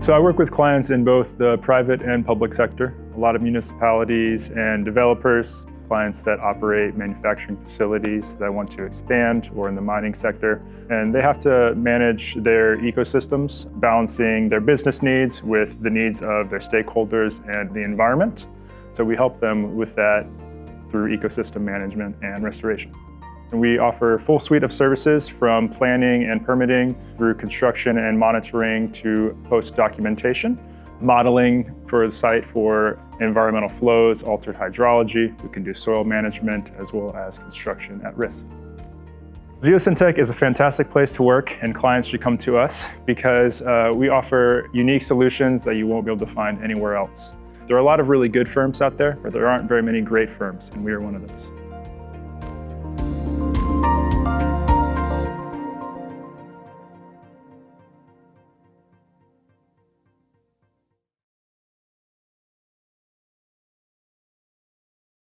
So I work with clients in both the private and public sector, a lot of municipalities and developers, clients that operate manufacturing facilities that want to expand, or in the mining sector. And they have to manage their ecosystems, balancing their business needs with the needs of their stakeholders and the environment. So we help them with that through ecosystem management and restoration. We offer a full suite of services from planning and permitting through construction and monitoring to post-documentation, modeling for the site for environmental flows, altered hydrology. We can do soil management as well as construction at risk. Geosyntec is a fantastic place to work, and clients should come to us because we offer unique solutions that you won't be able to find anywhere else. There are a lot of really good firms out there, but there aren't very many great firms, and we are one of those.